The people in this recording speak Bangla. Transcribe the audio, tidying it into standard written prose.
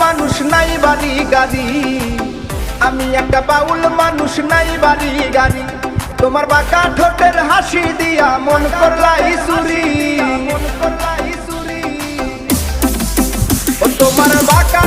মানুষ নাই বাড়ি গাড়ি, আমি একটা বাউল মানুষ নাই বাড়ি গাড়ি। তোমার বাঁকা ঠোঁটের হাসি দিয়া মন করলাই চুরি, ও তোমার বাঁকা